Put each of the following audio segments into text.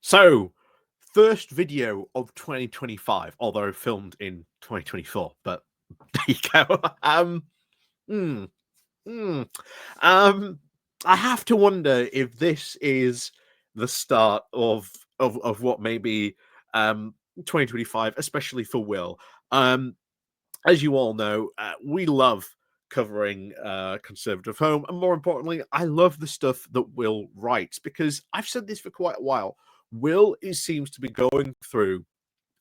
So, first video of 2025, although filmed in 2024, but there you go. Mm, mm. Um, I have to wonder if this is the start of what may be 2025, especially for Will. Um, as you all know, we love covering Conservative Home, and more importantly, I love the stuff that Will writes because I've said this for quite a while. Seems to be going through,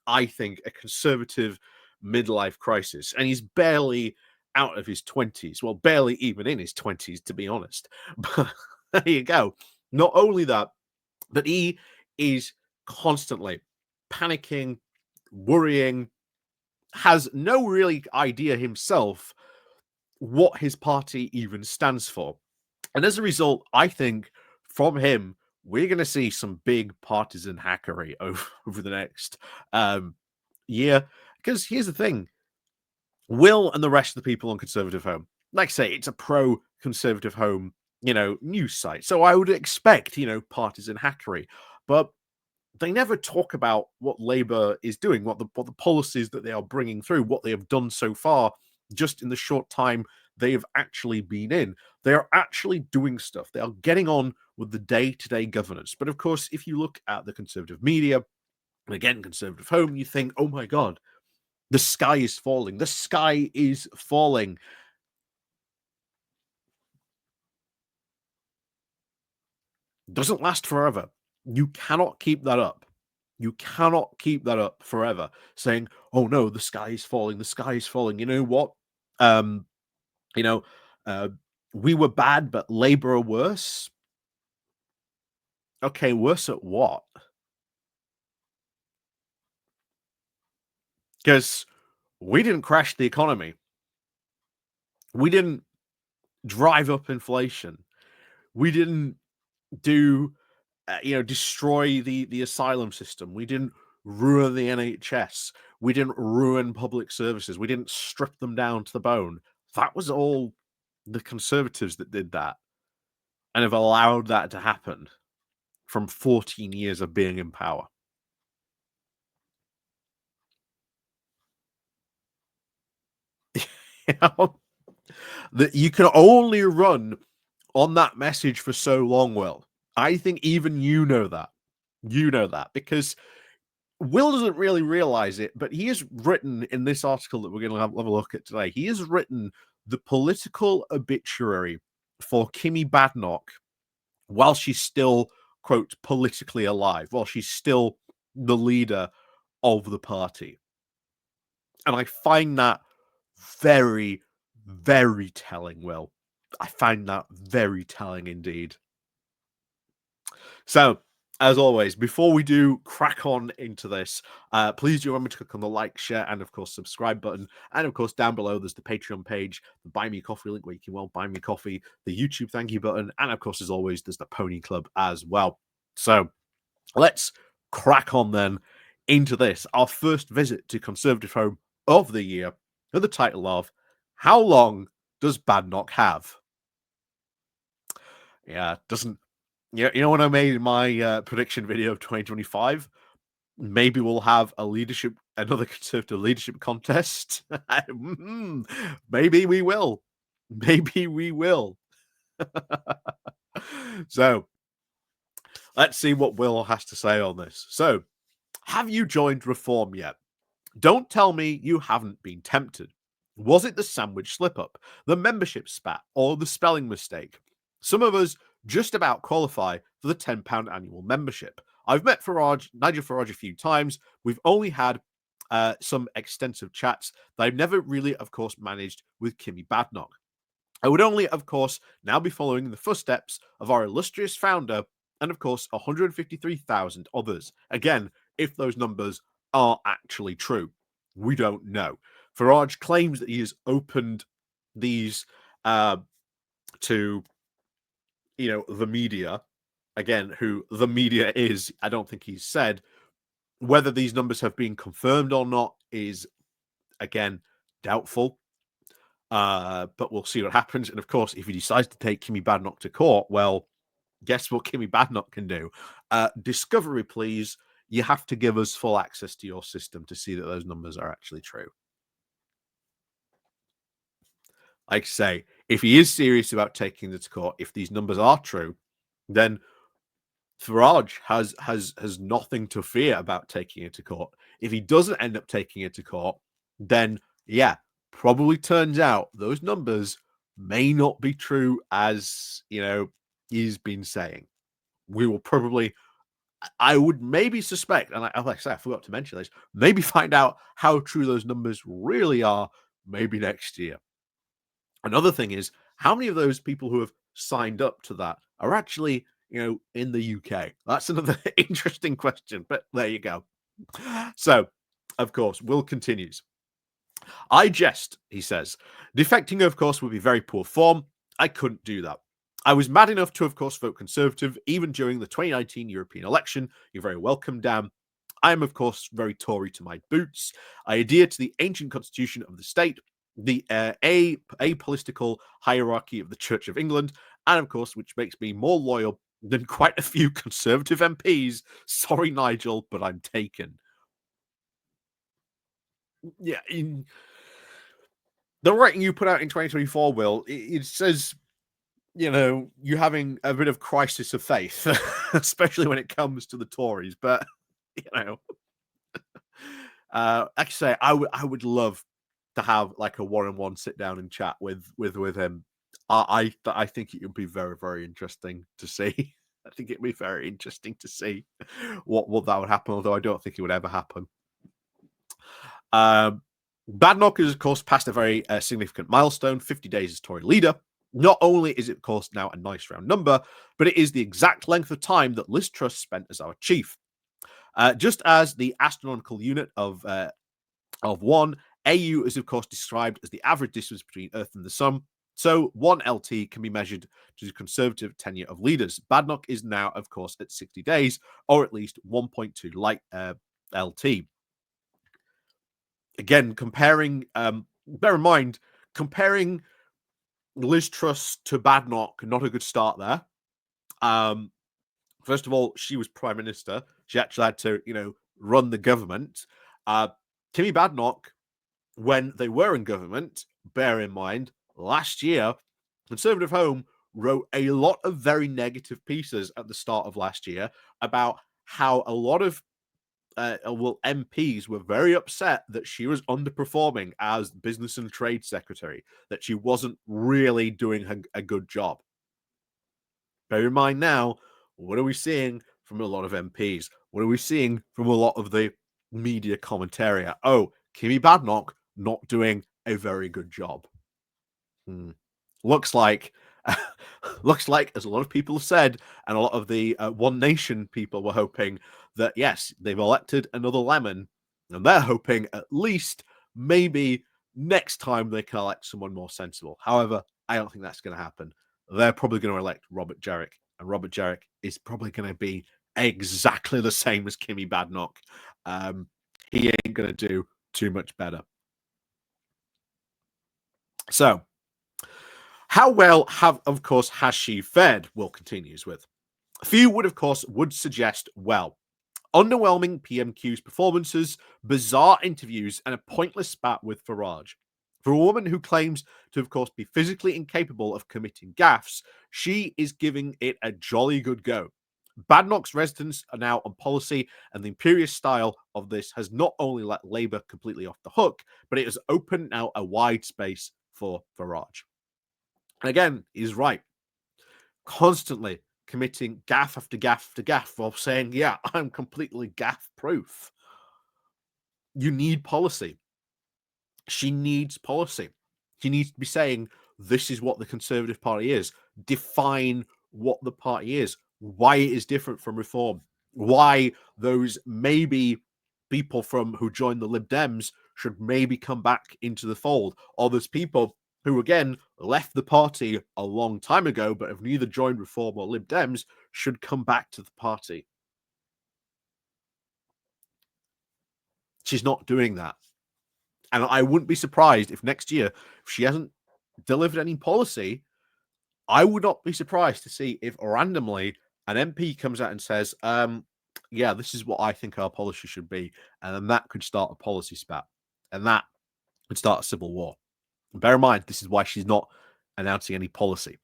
I think, a conservative midlife crisis, and he's barely out of his 20s. Well, barely even in his 20s, to be honest. But there you go. Not only that, but he is constantly panicking, worrying, has no really idea himself what his party even stands for. And as a result, I think from him, we're going to see some big partisan hackery over the next year. Because here's the thing, Will and the rest of the people on Conservative Home, like I say, it's a pro-Conservative Home, news site. So I would expect, partisan hackery. But they never talk about what Labour is doing, what the policies that they are bringing through, what they have done so far, just in the short time they have actually been in. They are actually doing stuff. They are getting on with the day-to-day governance. But of course, if you look at the Conservative media, and again, Conservative Home, you think, oh my God, the sky is falling. The sky is falling. Doesn't last forever. You cannot keep that up. You cannot keep that up forever, saying, "Oh no, the sky is falling. The sky is falling." You know what? Um, you know, uh, we were bad, but Labour are worse. Okay, worse at what? Because we didn't crash the economy. We didn't drive up inflation. We didn't do, destroy the asylum system. We didn't ruin the NHS. We didn't ruin public services. We didn't strip them down to the bone. That was all the Conservatives that did that and have allowed that to happen from 14 years of being in power. You know, that you can only run on that message for so long, Will. I think even you know that. You know that because Will doesn't really realize it, but he has written in this article that we're going to have a look at today, he has written the political obituary for Kimmy Badenoch while she's still, quote, politically alive, while she's still the leader of the party. And I find that very, very telling, Will. I find that very telling indeed. So, as always, before we do crack on into this, please do remember to click on the like, share, and of course, subscribe button. And of course, down below, there's the Patreon page, the Buy Me Coffee link where you can, buy me coffee, the YouTube thank you button, and of course, as always, there's the Pony Club as well. So, let's crack on then into this. Our first visit to Conservative Home of the year, with the title of How Long Does Badenoch Have? Yeah, doesn't. Yeah, you know when I made my prediction video of 2025, maybe we'll have another Conservative leadership contest. Maybe we will. Maybe we will. So let's see what Will has to say on this. So, have you joined Reform yet? Don't tell me you haven't been tempted. Was it the sandwich slip up, the membership spat, or the spelling mistake? Some of us just about qualify for the £10 annual membership. I've met Nigel Farage a few times. We've only had some extensive chats that I've never really, of course, managed with Kimmy Badenoch. I would only, of course, now be following in the footsteps of our illustrious founder and, of course, 153,000 others. Again, if those numbers are actually true. We don't know. Farage claims that he has opened these to, the media. Again, who the media is, I don't think he's said. Whether these numbers have been confirmed or not is, again, doubtful. But we'll see what happens. And of course, if he decides to take Kimmy Badenoch to court, well, guess what Kimmy Badenoch can do? Discovery, please. You have to give us full access to your system to see that those numbers are actually true. Like I say, if he is serious about taking it to court, if these numbers are true, then Farage has nothing to fear about taking it to court. If he doesn't end up taking it to court, then yeah, probably turns out those numbers may not be true as he's been saying. We will probably, I would maybe suspect, and like I said, I forgot to mention this, maybe find out how true those numbers really are maybe next year. Another thing is, how many of those people who have signed up to that are actually, in the UK? That's another interesting question, but there you go. So, of course, Will continues. I jest, he says. Defecting, of course, would be very poor form. I couldn't do that. I was mad enough to, of course, vote Conservative, even during the 2019 European election. You're very welcome, Dan. I am, of course, very Tory to my boots. I adhere to the ancient constitution of the state, the apolitical hierarchy of the Church of England, and, of course, which makes me more loyal than quite a few Conservative MPs. Sorry, Nigel, but I'm taken. Yeah, the writing you put out in 2024, Will, it says, you're having a bit of crisis of faith, especially when it comes to the Tories. But, like I say, I would love to have like a one-on-one sit down and chat with him. I think it would be very, very interesting to see. I think it'd be very interesting to see what that would happen, although I don't think it would ever happen. Badenoch has, of course, passed a very significant milestone, 50 days as Tory leader. Not only is it, of course, now a nice round number, but it is the exact length of time that Liz Truss spent as our chief. Just as the astronomical unit of one, AU is, of course, described as the average distance between Earth and the Sun. So 1 LT can be measured to the Conservative tenure of leaders. Badenoch is now, of course, at 60 days, or at least 1.2 light LT. Again, comparing, bear in mind, comparing Liz Truss to Badenoch, not a good start there. First of all, she was prime minister. She actually had to, run the government. Timmy Badenoch, when they were in government, bear in mind, last year, Conservative Home wrote a lot of very negative pieces at the start of last year about how a lot of MPs were very upset that she was underperforming as business and trade secretary, that she wasn't really doing a good job. Bear in mind now, what are we seeing from a lot of MPs? What are we seeing from a lot of the media commentary? Oh, Kimmy Badenoch not doing a very good job. Looks like, as a lot of people have said, and a lot of the One Nation people were hoping that, yes, they've elected another lemon, and they're hoping at least maybe next time they can elect someone more sensible. However, I don't think that's going to happen. They're probably going to elect Robert Jarrick, and Robert Jarrick is probably going to be exactly the same as Kimmy Badenoch. He ain't going to do too much better. So, how well of course, has she fared? Will continues with. Few would suggest well. Underwhelming PMQ's performances, bizarre interviews, and a pointless spat with Farage. For a woman who claims to, of course, be physically incapable of committing gaffes, she is giving it a jolly good go. Badenoch's residents are now on policy, and the imperious style of this has not only let Labour completely off the hook, but it has opened now a wide space for Farage. And again, he's right. Constantly committing gaff after gaff after gaff while saying, yeah, I'm completely gaff proof. You need policy. She needs policy. She needs to be saying, this is what the Conservative Party is. Define what the party is, why it is different from Reform, why those maybe people who joined the Lib Dems should maybe come back into the fold, or those people who, again, left the party a long time ago but have neither joined Reform or Lib Dems should come back to the party. She's not doing that. And I wouldn't be surprised if next year, if she hasn't delivered any policy, I would not be surprised to see if randomly an MP comes out and says, yeah, this is what I think our policy should be. And then that could start a policy spat. And that could start a civil war. And bear in mind, this is why she's not announcing any policy,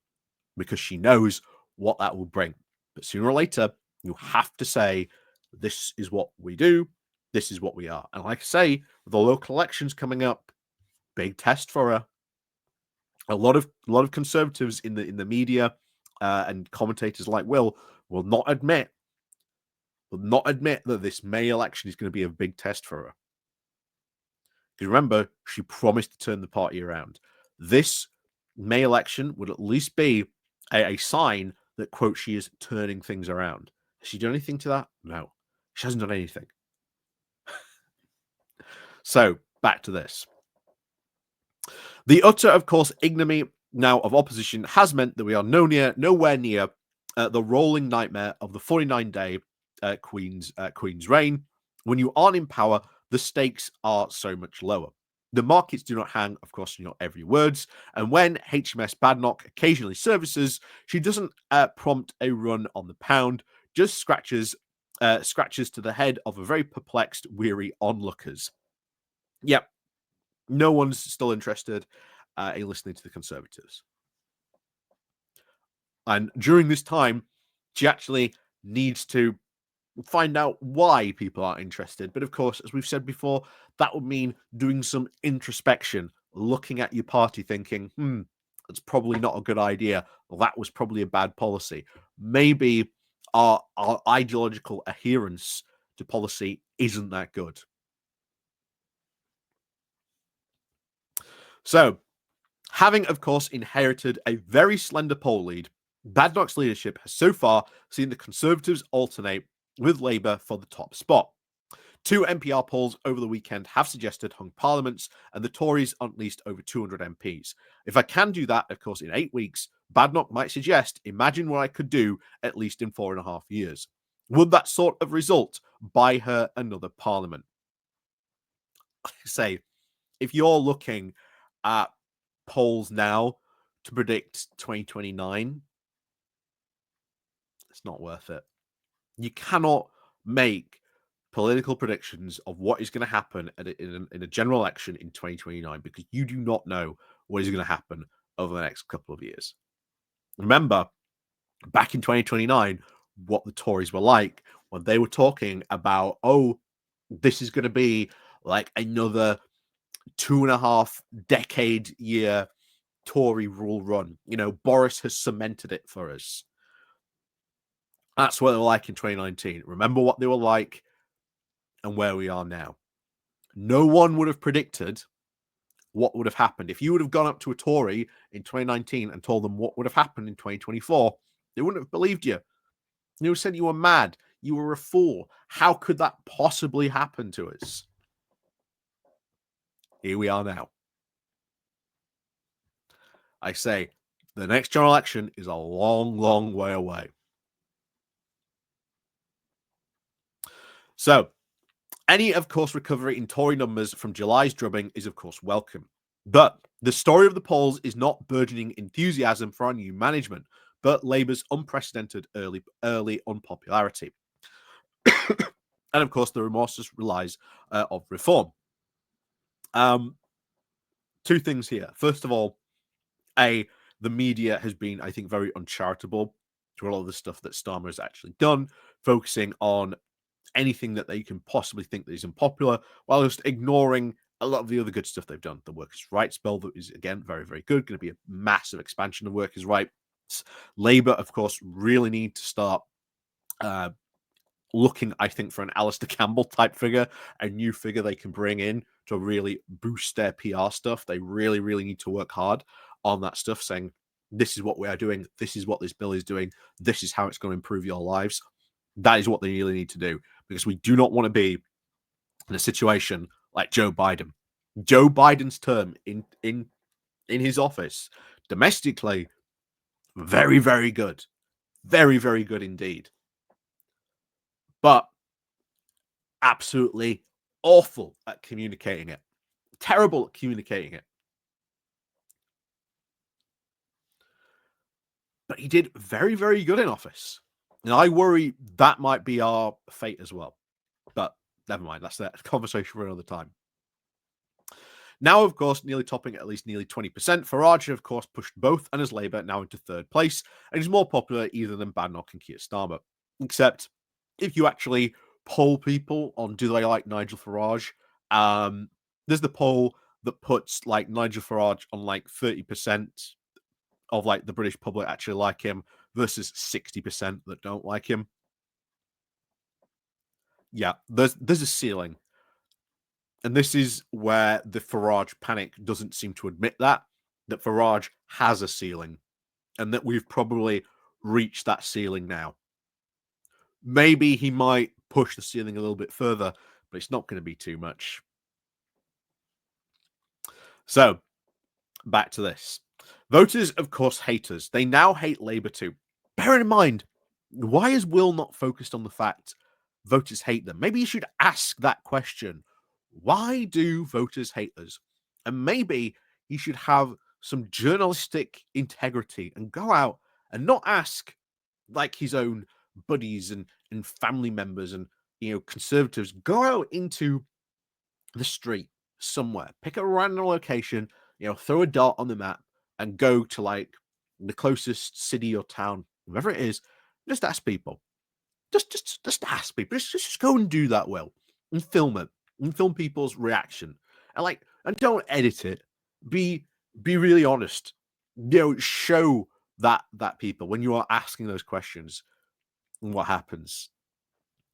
because she knows what that will bring. But sooner or later, you have to say, this is what we do, this is what we are. And like I say, with the local elections coming up, big test for her. A lot of conservatives in the media and commentators like will not admit that this May election is going to be a big test for her. Because remember, she promised to turn the party around. This May election would at least be a sign that, quote, she is turning things around. Has she done anything to that? No, she hasn't done anything. So back to this. The utter, of course, ignominy now of opposition has meant that we are nowhere near the rolling nightmare of the 49-day Queen's reign. When you aren't in power, the stakes are so much lower. The markets do not hang, of course, on your every words. And when HMS Badenoch occasionally services, she doesn't prompt a run on the pound, just scratches to the head of a very perplexed, weary onlookers. Yep, no one's still interested in listening to the Conservatives. And during this time, she actually needs to find out why people are interested. But of course, as we've said before, that would mean doing some introspection, looking at your party, thinking, that's probably not a good idea. Well, that was probably a bad policy. Maybe our ideological adherence to policy isn't that good. So, having, of course, inherited a very slender poll lead, Badenoch's leadership has so far seen the Conservatives alternate with Labour for the top spot. 2 NPR polls over the weekend have suggested hung parliaments and the Tories on at least over 200 MPs. If I can do that, of course, in 8 weeks, Badenoch might suggest, imagine what I could do at least in 4.5 years. Would that sort of result buy her another parliament? Say, if you're looking at polls now to predict 2029, it's not worth it. You cannot make political predictions of what is going to happen in a general election in 2029 because you do not know what is going to happen over the next couple of years. Remember, back in 2029, what the Tories were like when they were talking about, oh, this is going to be like another 2.5 decade year Tory rule run. You know, Boris has cemented it for us. That's what they were like in 2019. Remember what they were like and where we are now. No one would have predicted what would have happened. If you would have gone up to a Tory in 2019 and told them what would have happened in 2024, they wouldn't have believed you. They would have said you were mad. You were a fool. How could that possibly happen to us? Here we are now. I say, the next general election is a long, long way away. So, any, of course, recovery in Tory numbers from July's drubbing is, of course, welcome. But the story of the polls is not burgeoning enthusiasm for our new management, but Labour's unprecedented early unpopularity. And, of course, the remorseless relies of reform. 2 things here. First of all, the media has been, I think, very uncharitable to a lot of the stuff that Starmer has actually done, focusing on anything that they can possibly think that is unpopular, while just ignoring a lot of the other good stuff they've done. The workers' rights bill that is, again, very, very good, going to be a massive expansion of workers' rights. Labour, of course, really need to start looking, I think, for an Alistair Campbell type figure, a new figure they can bring in to really boost their PR stuff. They really, really need to work hard on that stuff, saying, this is what we are doing, this is what this bill is doing, this is how it's going to improve your lives. That is what they really need to do, because we do not want to be in a situation like Joe Biden. Joe Biden's term in his office, domestically, very, very good. Very, very good indeed. But absolutely awful at communicating it. Terrible at communicating it. But he did very, very good in office. And I worry that might be our fate as well. But never mind, that's a conversation for another time. Now, of course, nearly topping at least nearly 20%, Farage, of course, pushed both and his Labour now into third place, and is more popular either than Badenoch and Keir Starmer. Except, if you actually poll people on do they like Nigel Farage, there's the poll that puts like Nigel Farage on like 30% of like the British public actually like him versus 60% that don't like him. Yeah, there's a ceiling. And this is where the Farage panic doesn't seem to admit that Farage has a ceiling and that we've probably reached that ceiling now. Maybe he might push the ceiling a little bit further, but it's not going to be too much. So, back to this. Voters, of course, hate us. They now hate Labour too. Bear in mind, why is Will not focused on the fact voters hate them? Maybe you should ask that question. Why do voters hate us? And maybe he should have some journalistic integrity and go out and not ask like his own buddies and family members and conservatives. Go out into the street somewhere, pick a random location, throw a dot on the map and go to like the closest city or town, wherever it is, just ask people. Just ask people. Just go and do that, Will, and film it and film people's reaction. And don't edit it. Be really honest. Show that people when you are asking those questions and what happens.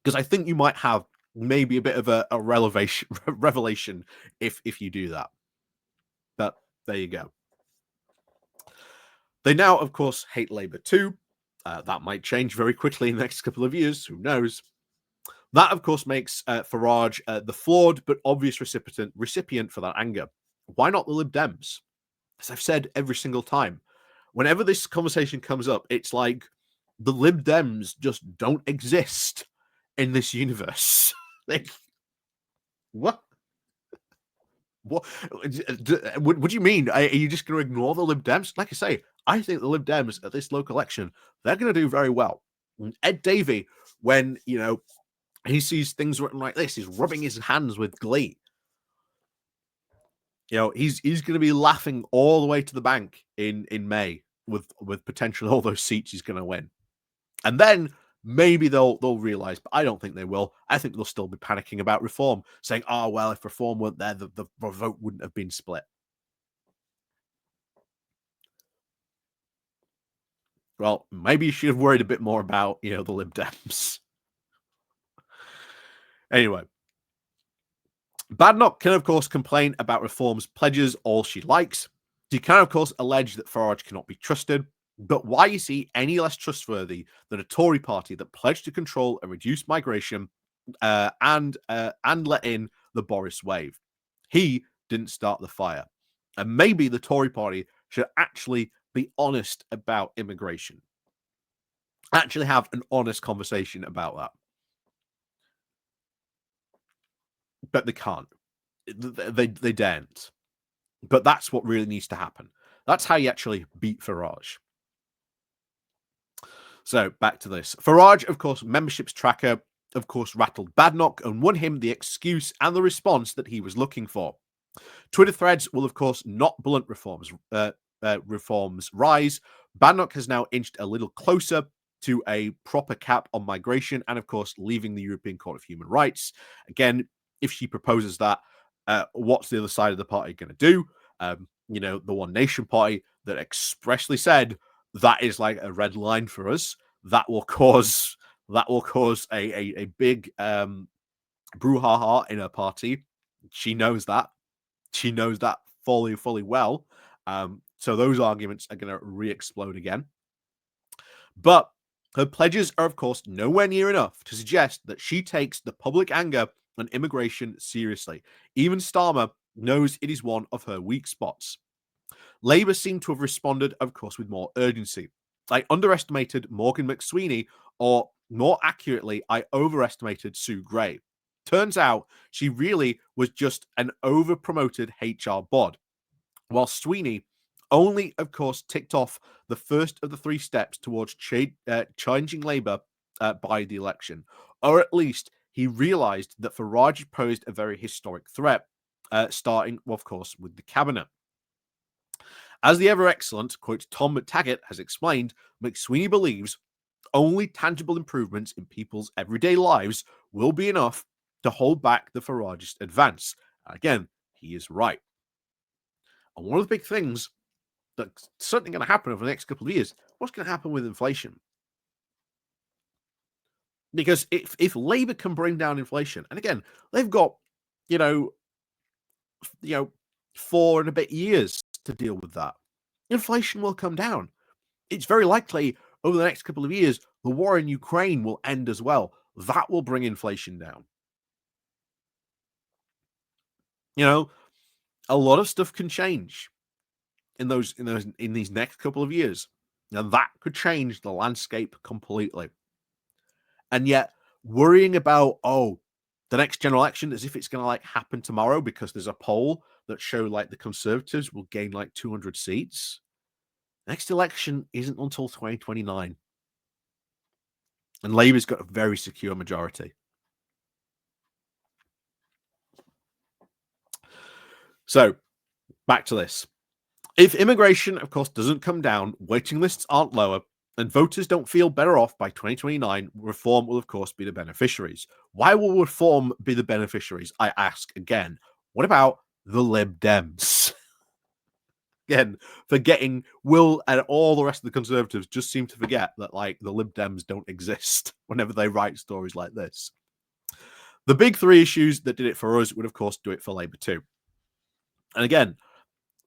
Because I think you might have maybe a bit of a revelation if you do that. But there you go. They now, of course, hate Labour too. That might change very quickly in the next couple of years. Who knows? That, of course, makes Farage the flawed but obvious recipient for that anger. Why not the Lib Dems? As I've said every single time, whenever this conversation comes up, it's like the Lib Dems just don't exist in this universe. Like, what? What? What do you mean? Are you just going to ignore the Lib Dems? Like I say, I think the Lib Dems at this local election, they're going to do very well. Ed Davey, when, he sees things written like this, he's rubbing his hands with glee. He's going to be laughing all the way to the bank in May with potentially all those seats he's going to win. And then maybe they'll realize, but I don't think they will. I think they'll still be panicking about reform, saying, "Oh well, if reform weren't there, the vote wouldn't have been split." Well, maybe you should have worried a bit more about the Lib Dems. Anyway, Badenoch can, of course, complain about reform's pledges all she likes. She can, of course, allege that Farage cannot be trusted. But why is he any less trustworthy than a Tory party that pledged to control and reduce migration and let in the Boris wave? He didn't start the fire. And maybe the Tory party should actually be honest about immigration. Actually have an honest conversation about that. But they can't. They daren't. But that's what really needs to happen. That's how you actually beat Farage. So back to this. Farage, of course, memberships tracker, of course, rattled Badenoch and won him the excuse and the response that he was looking for. Twitter threads will, of course, not blunt reforms rise. Badenoch has now inched a little closer to a proper cap on migration and, of course, leaving the European Court of Human Rights. Again, if she proposes that, what's the other side of the party going to do? The One Nation Party that expressly said that is like a red line for us. That will cause a big brouhaha in her party. She knows that. She knows that fully well. So those arguments are going to re-explode again. But her pledges are, of course, nowhere near enough to suggest that she takes the public anger on immigration seriously. Even Starmer knows it is one of her weak spots. Labour seem to have responded, of course, with more urgency. I underestimated Morgan McSweeney, or more accurately, I overestimated Sue Gray. Turns out she really was just an over-promoted HR bod, while Sweeney only, of course, ticked off the first of the three steps towards changing Labour by the election, or at least he realized that Farage posed a very historic threat, starting, well, of course, with the cabinet. As the ever excellent, quote, Tom McTaggart has explained, McSweeney believes only tangible improvements in people's everyday lives will be enough to hold back the Faragist advance. Again, he is right. And one of the big things that's certainly going to happen over the next couple of years, what's going to happen with inflation? Because if Labour can bring down inflation, and again, they've got, you know, 4 and a bit years to deal with that, inflation will come down. It's very likely over the next couple of years, the war in Ukraine will end as well. That will bring inflation down. A lot of stuff can change in these next couple of years. And that could change the landscape completely. And yet, worrying about, the next general election as if it's going to like happen tomorrow because there's a poll that show like the Conservatives will gain like 200 seats. Next election isn't until 2029. And Labour's got a very secure majority. So, back to this. If immigration, of course, doesn't come down, waiting lists aren't lower, and voters don't feel better off by 2029, reform will, of course, be the beneficiaries. Why will reform be the beneficiaries? I ask again. What about the Lib Dems? Again, forgetting Will and all the rest of the Conservatives just seem to forget that, like, the Lib Dems don't exist whenever they write stories like this. The big three issues that did it for us would, of course, do it for Labour too. And again,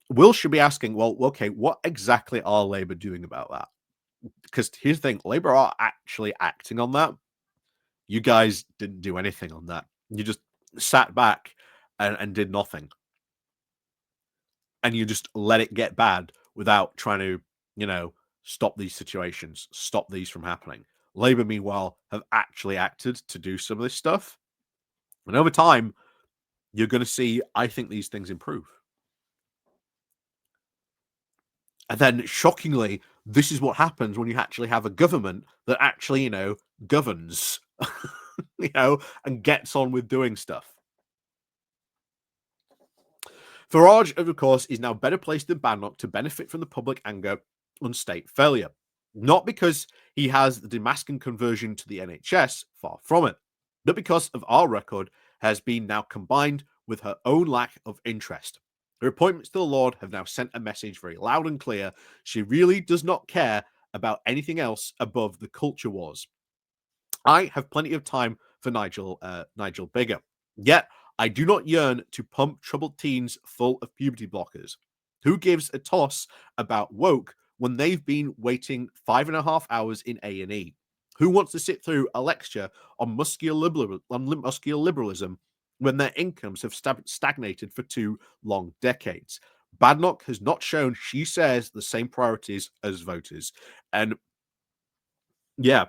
Will should be asking, well, okay, what exactly are Labour doing about that? Because here's the thing, Labour are actually acting on that. You guys didn't do anything on that. You just sat back and did nothing. And you just let it get bad without trying to, stop these situations, stop these from happening. Labour, meanwhile, have actually acted to do some of this stuff. And over time, you're going to see, I think, these things improve. And then, shockingly, this is what happens when you actually have a government that actually, governs, and gets on with doing stuff. Farage, of course, is now better placed than Badenoch to benefit from the public anger on state failure. Not because he has the Damascus conversion to the NHS, far from it, but because of our record has been now combined with her own lack of interest. Her appointments to the Lord have now sent a message very loud and clear. She really does not care about anything else above the culture wars. I have plenty of time for Nigel Bigger. Yet, I do not yearn to pump troubled teens full of puberty blockers. Who gives a toss about woke when they've been waiting 5.5 hours in A&E? Who wants to sit through a lecture on muscular liberalism when their incomes have stagnated for 2 long decades? Badenoch has not shown she shares the same priorities as voters. And yeah,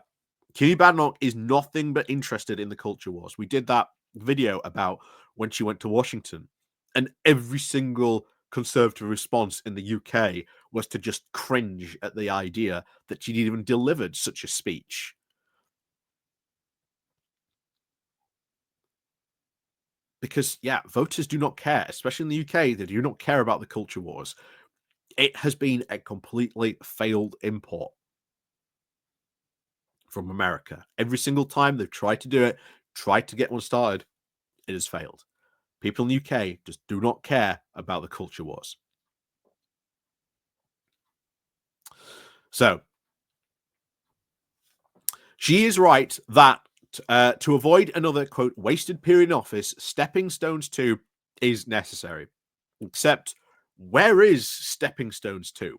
Keely Badenoch is nothing but interested in the culture wars. We did that video about when she went to Washington, and every single Conservative response in the UK was to just cringe at the idea that she'd even delivered such a speech. Because, voters do not care, especially in the UK, they do not care about the culture wars. It has been a completely failed import from America. Every single time they've tried to do it, tried to get one started, it has failed. People in the UK just do not care about the culture wars. So, she is right that to ove another, quote, wasted period in office, stepping stones 2 is necessary. Except, where is stepping stones 2?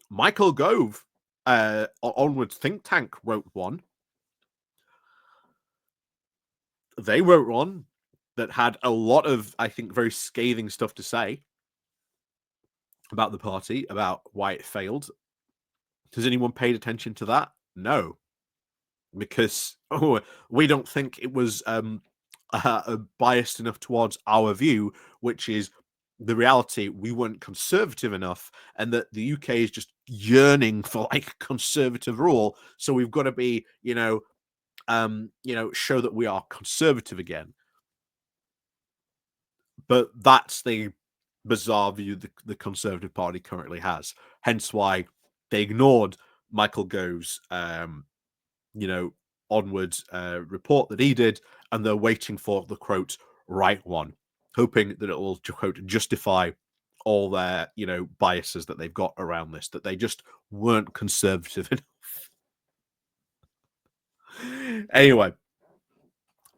Michael Gove, Onwards think tank, wrote one. They wrote one that had a lot of, I think, very scathing stuff to say about the party, about why it failed. Has anyone paid attention to that? No. Because we don't think it was biased enough towards our view, which is the reality. We weren't conservative enough, and that the UK is just yearning for like conservative rule. So we've got to be, show that we are conservative again. But that's the bizarre view the Conservative Party currently has. Hence why they ignored Michael Gove's, onwards report that he did, and they're waiting for the quote right one, hoping that it will quote justify all their biases that they've got around this, that they just weren't conservative enough. Anyway,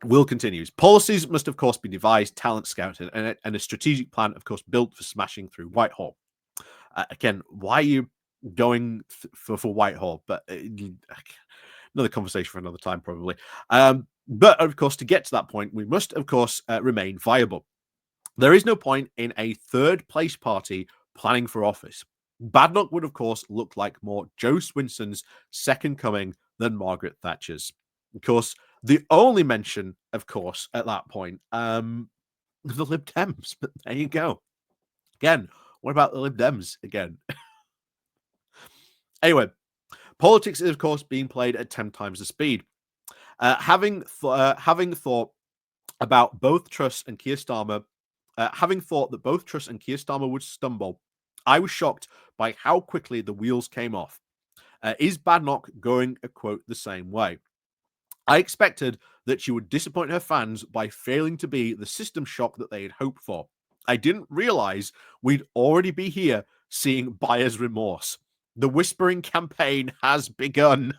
Will continues. Policies must, of course, be devised, talent scouted, and a strategic plan, of course, built for smashing through Whitehall. Again, why are you going for Whitehall? But another conversation for another time, probably. But, of course, to get to that point, we must, of course, remain viable. There is no point in a third place party planning for office. Badenoch would, of course, look like more Joe Swinson's second coming than Margaret Thatcher's. Of course, the only mention, of course, at that point, the Lib Dems. But there you go. Again, what about the Lib Dems again? Anyway, politics is, of course, being played at 10 times the speed. Having thought about both Truss and Keir Starmer, having thought that both Truss and Keir Starmer would stumble, I was shocked by how quickly the wheels came off. Is Badenoch going, a quote, the same way? I expected that she would disappoint her fans by failing to be the system shock that they had hoped for. I didn't realize we'd already be here seeing buyer's remorse. The whispering campaign has begun.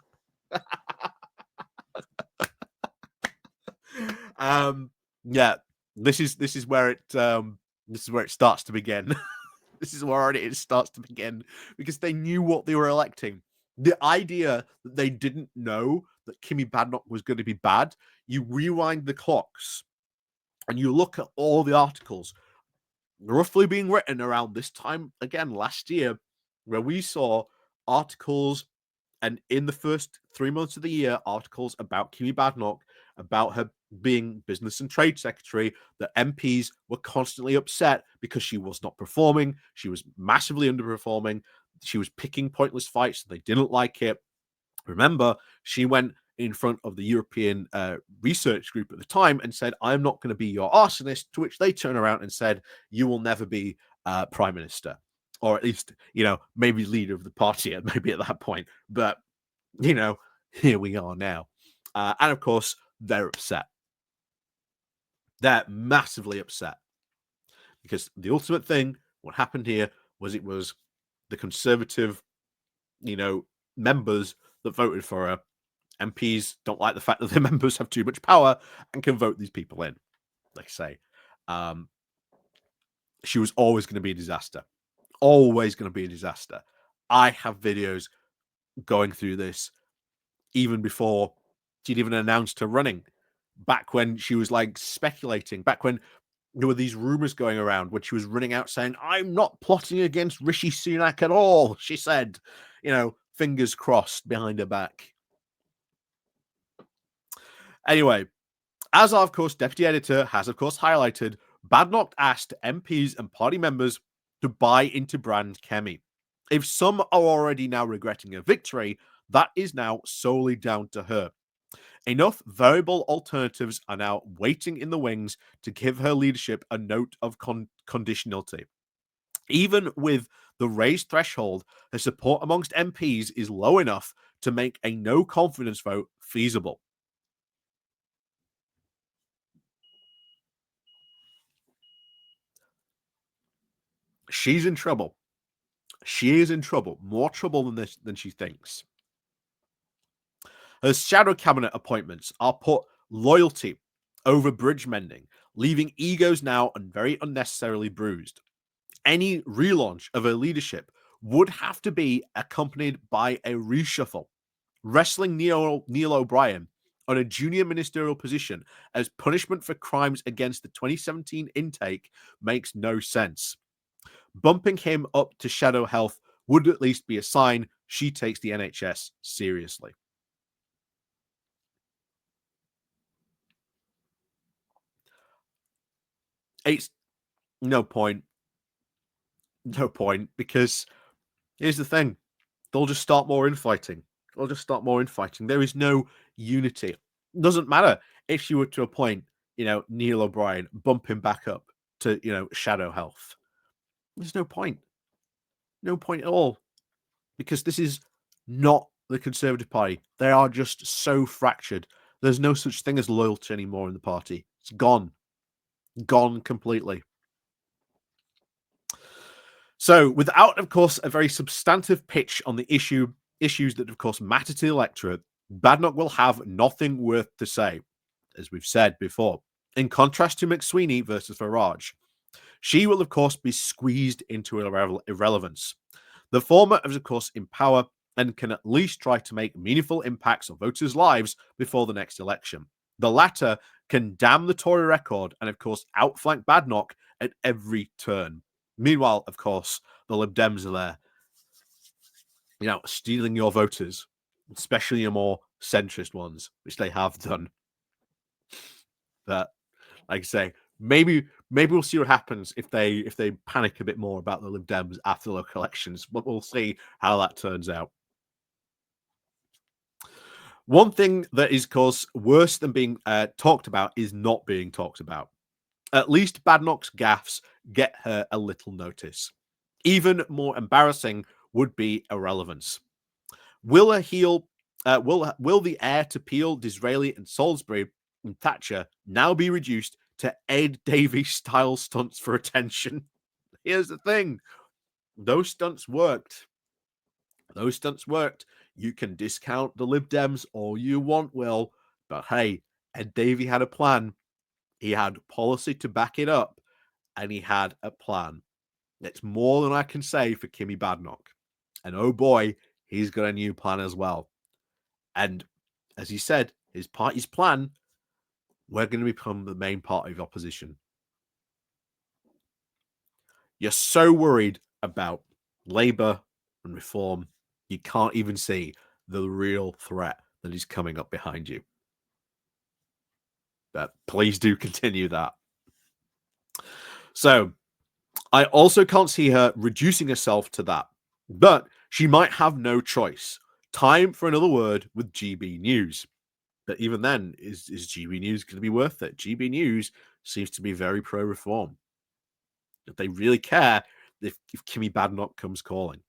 Yeah, this is where it starts to begin. This is where it starts to begin, because they knew what they were electing. The idea that they didn't know that Kimmy Badenoch was going to be bad, you rewind the clocks and you look at all the articles roughly being written around this time again last year, where we saw articles, and in the first 3 months of the year, articles about Kimmy Badenoch, about her being business and trade secretary, that MPs were constantly upset because she was not performing. She was massively underperforming. She was picking pointless fights. They didn't like it. Remember, she went in front of the European research group at the time and said, I'm not going to be your arsonist, to which they turned around and said, you will never be prime minister, or at least, maybe leader of the party, maybe at that point. But, here we are now. And of course, they're upset. They're massively upset, because the ultimate thing, what happened here, was it was the Conservative, members that voted for her. MPs don't like the fact that their members have too much power and can vote these people in. Like I say, she was always going to be a disaster. Always going to be a disaster. I have videos going through this even before she'd even announced her running. Back when she was like speculating, back when there were these rumors going around, when she was running out saying, I'm not plotting against Rishi Sunak at all, she said, fingers crossed behind her back. Anyway, as our, of course, deputy editor has, of course, highlighted, Badenoch asked MPs and party members to buy into brand Kemi. If some are already now regretting a victory, that is now solely down to her. Enough variable alternatives are now waiting in the wings to give her leadership a note of conditionality. Even with the raised threshold, her support amongst MPs is low enough to make a no confidence vote feasible. She's in trouble. She is in trouble. More trouble than she thinks. Her shadow cabinet appointments are put loyalty over bridge mending, leaving egos now and very unnecessarily bruised. Any relaunch of her leadership would have to be accompanied by a reshuffle. Wrestling Neil O'Brien on a junior ministerial position as punishment for crimes against the 2017 intake makes no sense. Bumping him up to shadow health would at least be a sign she takes the NHS seriously. It's no point. No point, because here's the thing. They'll just start more infighting. There is no unity. Doesn't matter if she were to appoint, Neil O'Brien, bump him back up to, shadow health. There's no point. No point at all. Because this is not the Conservative Party. They are just so fractured. There's no such thing as loyalty anymore in the party. It's gone. Gone completely. So, without, of course, a very substantive pitch on the issues that, of course, matter to the electorate, Badenoch will have nothing worth to say, as we've said before. In contrast to McSweeney versus Farage, she will, of course, be squeezed into irrelevance. The former is, of course, in power and can at least try to make meaningful impacts on voters' lives before the next election. The latter can damn the Tory record and, of course, outflank Badenoch at every turn. Meanwhile, of course, the Lib Dems are there, stealing your voters, especially your more centrist ones, which they have done. But, like I say, maybe we'll see what happens if they panic a bit more about the Lib Dems after the local elections. But we'll see how that turns out. One thing that is, of course, worse than being talked about is not being talked about. At least Badenoch's gaffes get her a little notice. Even more embarrassing would be irrelevance. Will the heir to Peel, Disraeli, and Salisbury and Thatcher now be reduced to Ed Davies style stunts for attention? Here's the thing: those stunts worked. Those stunts worked. You can discount the Lib Dems all you want, Will, but hey, Ed Davey had a plan. He had policy to back it up, and he had a plan. It's more than I can say for Kimmy Badenoch. And oh boy, he's got a new plan as well. And as he said, his party's plan, we're going to become the main party of opposition. You're so worried about Labour and Reform, you can't even see the real threat that is coming up behind you. But please do continue that. So, I also can't see her reducing herself to that, but she might have no choice. Time for another word with GB News. But even then, is GB News going to be worth it? GB News seems to be very pro-reform. If they really care, if Kimmy Badenoch comes calling.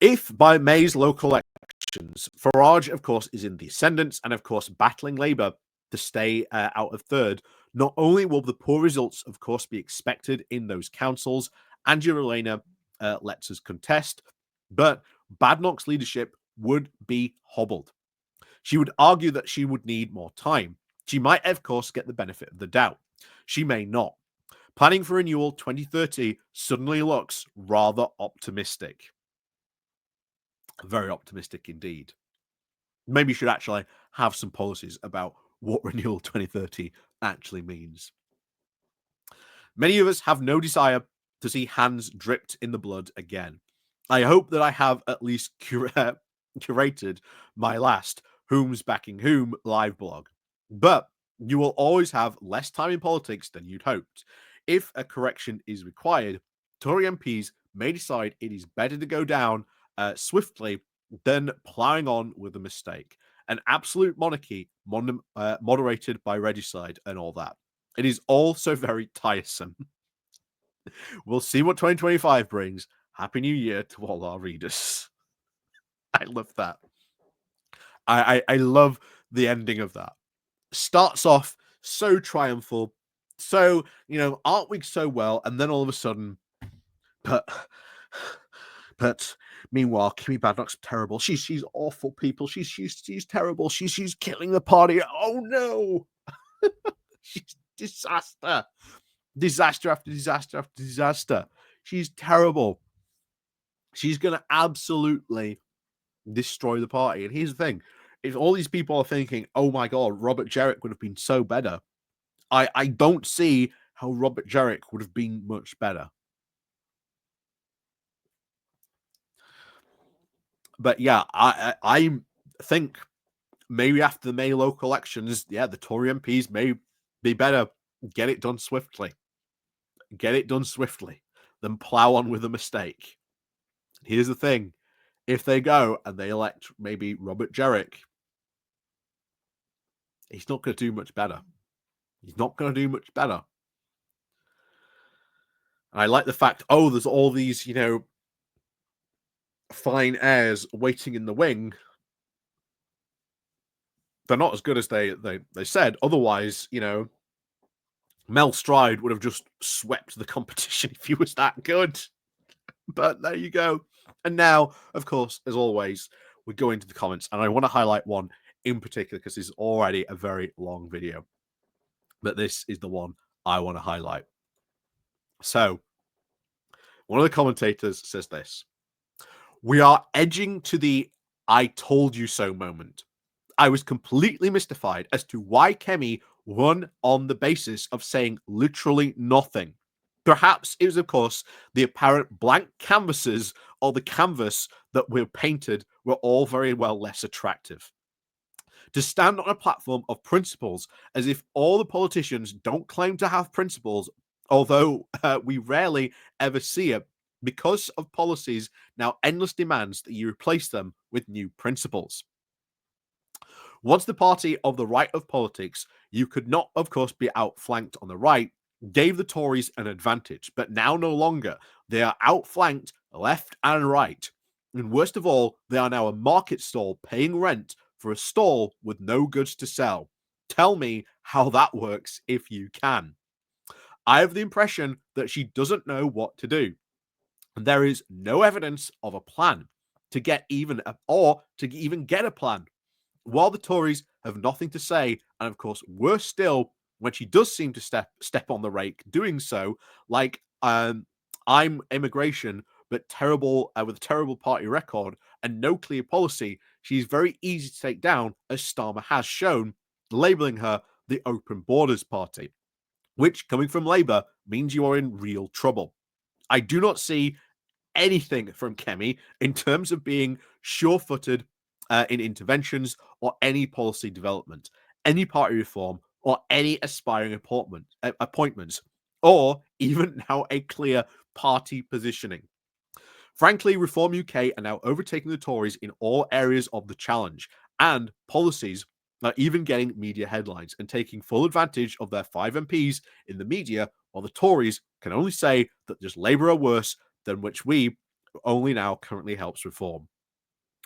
If by May's local elections, Farage, of course, is in the ascendant and, of course, battling Labour to stay out of third, not only will the poor results, of course, be expected in those councils, Angela Rayner lets us contest, but Badenoch's leadership would be hobbled. She would argue that she would need more time. She might, of course, get the benefit of the doubt. She may not. Planning for renewal 2030 suddenly looks rather optimistic. Very optimistic indeed. Maybe you should actually have some policies about what renewal 2030 actually means. Many of us have no desire to see hands dripped in the blood again. I hope that I have at least curated my last Whom's Backing Whom live blog. But you will always have less time in politics than you'd hoped. If a correction is required, Tory MPs may decide it is better to go down swiftly than ploughing on with a mistake. An absolute monarchy moderated by regicide and all that. It is also very tiresome. We'll see what 2025 brings. Happy New Year to all our readers. I love that. I love the ending of that. Starts off so triumphal, so, aren't we so well? And then all of a sudden, but meanwhile, Kimmy Badenoch's terrible. She's awful, people. She's terrible. She's killing the party. Oh no, she's disaster after disaster after disaster. She's terrible. She's gonna absolutely destroy the party. And here's the thing: if all these people are thinking, "Oh my god, Robert Jerrick would have been so better," I don't see how Robert Jerrick would have been much better. But yeah, I think maybe after the May local elections, the Tory MPs may be better. Get it done swiftly. Get it done swiftly. Then plow on with a mistake. Here's the thing: if they go and they elect maybe Robert Jerrick, He's not going to do much better. He's not going to do much better. And I like the fact, oh, there's all these, fine airs waiting in the wing. They're not as good as they said. Otherwise, Mel Stride would have just swept the competition if he was that good. But there you go. And now, of course, as always, we go into the comments, and I want to highlight one in particular because this is already a very long video. But this is the one I want to highlight. So, one of the commentators says this: "We are edging to the 'I told you so' moment. I was completely mystified as to why Kemi won on the basis of saying literally nothing. Perhaps it was, of course, the apparent blank canvases or the canvas that were painted were all very well less attractive. To stand on a platform of principles as if all the politicians don't claim to have principles, although we rarely ever see it, because of policies now endless demands that you replace them with new principles. Once the party of the right of politics, you could not, of course, be outflanked on the right, gave the Tories an advantage, but now no longer. They are outflanked left and right. And worst of all, they are now a market stall paying rent for a stall with no goods to sell. Tell me how that works if you can. I have the impression that she doesn't know what to do. And there is no evidence of a plan to get even get a plan. While the Tories have nothing to say, and of course, worse still, when she does seem to step on the rake, doing so, like I'm immigration, but terrible with a terrible party record and no clear policy, she's very easy to take down, as Starmer has shown, labeling her the Open Borders Party, which, coming from Labour, means you are in real trouble. I do not see anything from Kemi in terms of being sure-footed in interventions or any policy development, any party reform, or any aspiring appointments, or even now a clear party positioning. Frankly, Reform UK are now overtaking the Tories in all areas of the challenge, and policies are even getting media headlines and taking full advantage of their 5 MPs in the media, while the Tories can only say that just Labour are worse, than which we only now currently helps reform.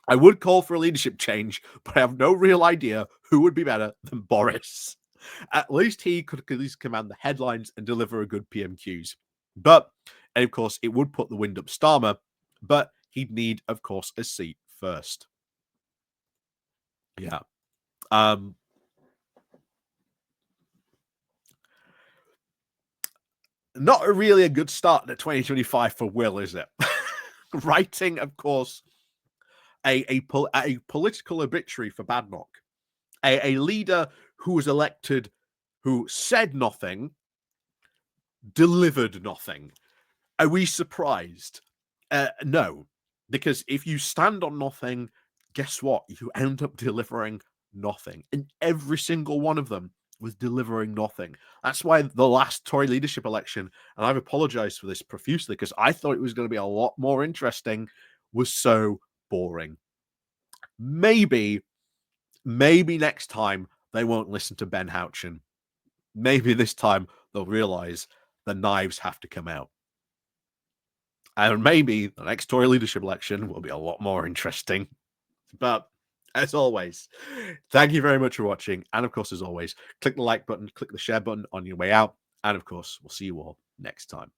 I would call for a leadership change, but I have no real idea who would be better than Boris. At least he could at least command the headlines and deliver a good PMQs. And of course, it would put the wind up Starmer, but he'd need, of course, a seat first. Yeah. Not really a good start to 2025 for Will, is it? Writing, of course, a political obituary for Badenoch, a leader who was elected, who said nothing, delivered nothing. Are we surprised? No, because if you stand on nothing, guess what? You end up delivering nothing. And every single one of them was delivering nothing. That's why the last Tory leadership election, and I've apologized for this profusely because I thought it was going to be a lot more interesting, was so boring. Maybe next time they won't listen to Ben Houchen. Maybe this time they'll realize the knives have to come out. And maybe the next Tory leadership election will be a lot more interesting. But as always, thank you very much for watching. And of course, as always, click the like button, click the share button on your way out. And of course, we'll see you all next time.